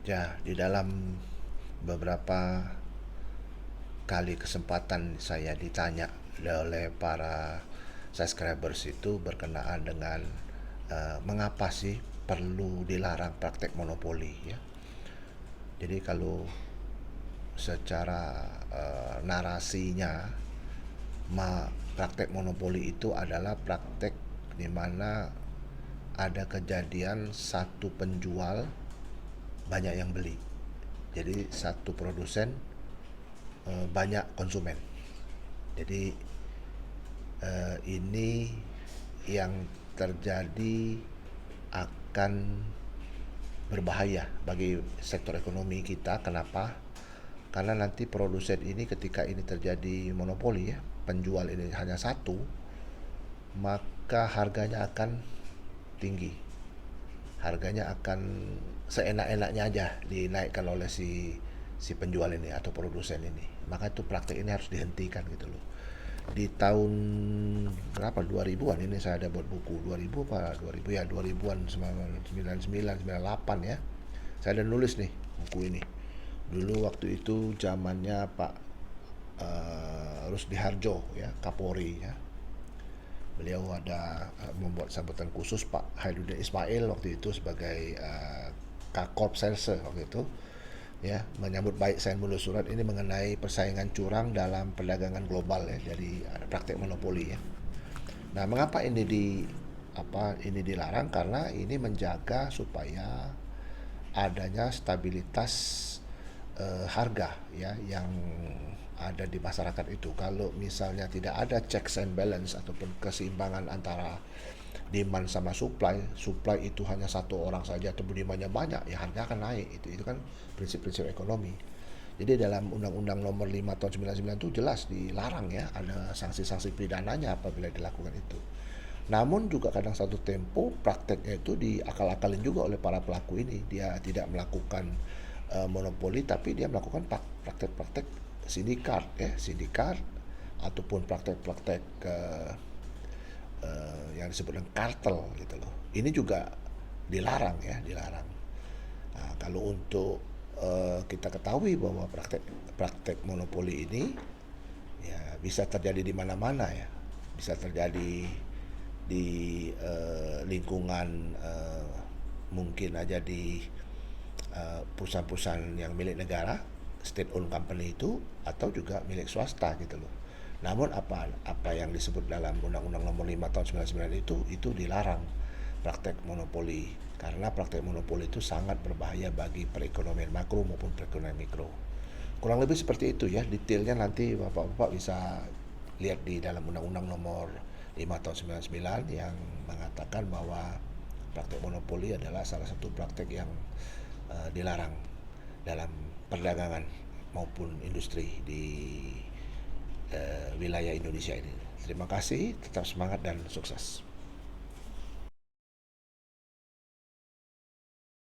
Ya, di dalam beberapa kali kesempatan saya ditanya oleh para subscribers itu berkenaan dengan mengapa sih perlu dilarang praktek monopoli ya. Jadi kalau secara narasinya, praktek monopoli itu adalah praktek di mana ada kejadian satu penjual banyak yang beli. Jadi satu produsen banyak konsumen. Jadi ini yang terjadi akan berbahaya bagi sektor ekonomi kita. Kenapa? Karena nanti produsen ini ketika ini terjadi monopoli ya, penjual ini hanya satu, maka harganya akan tinggi. Harganya akan seenak-enaknya aja dinaikkan oleh si penjual ini atau produsen ini. Maka itu praktik ini harus dihentikan gitu loh. Di tahun berapa, 2000-an ini saya ada buat buku, 2000 apa 2000 ya, 2000-an, 99 98 ya, saya ada nulis nih buku ini. Dulu waktu itu zamannya Pak Rusdi Harjo ya, Kapolri ya. Beliau ada membuat sambutan khusus Pak Haiduddin Ismail waktu itu sebagai Kakorp Selse waktu itu ya, menyambut baik saya menulis surat ini mengenai persaingan curang dalam perdagangan global ya, jadi ada praktek monopoli ya. Nah, mengapa ini dilarang? Karena ini menjaga supaya adanya stabilitas harga ya yang ada di masyarakat itu. Kalau misalnya tidak ada checks and balance ataupun keseimbangan antara demand sama supply, supply itu hanya satu orang saja atau demandnya banyak, ya harga akan naik. Itu kan prinsip-prinsip ekonomi. Jadi dalam Undang-Undang Nomor 5 tahun 99 itu jelas dilarang ya, ada sanksi-sanksi pidananya apabila dilakukan itu. Namun juga kadang satu tempo prakteknya itu diakal-akalin juga oleh para pelaku ini. Dia tidak melakukan monopoli, tapi dia melakukan praktek-praktek sindikat ya, sindikat ataupun praktek-praktek yang disebut dengan kartel gitu loh. Ini juga dilarang ya, dilarang. Nah, kalau untuk kita ketahui bahwa praktek monopoli ini ya bisa terjadi di mana-mana ya, bisa terjadi di lingkungan mungkin aja di perusahaan-perusahaan yang milik negara, state owned company itu, atau juga milik swasta gitu loh. Namun apa yang disebut dalam Undang-Undang Nomor 5 tahun 99 itu dilarang praktek monopoli, karena praktek monopoli itu sangat berbahaya bagi perekonomian makro maupun perekonomian mikro. Kurang lebih seperti itu ya, detailnya nanti Bapak-bapak bisa lihat di dalam Undang-Undang Nomor 5 tahun 99 yang mengatakan bahwa praktek monopoli adalah salah satu praktek yang dilarang dalam perdagangan maupun industri di wilayah Indonesia ini. Terima kasih, tetap semangat dan sukses.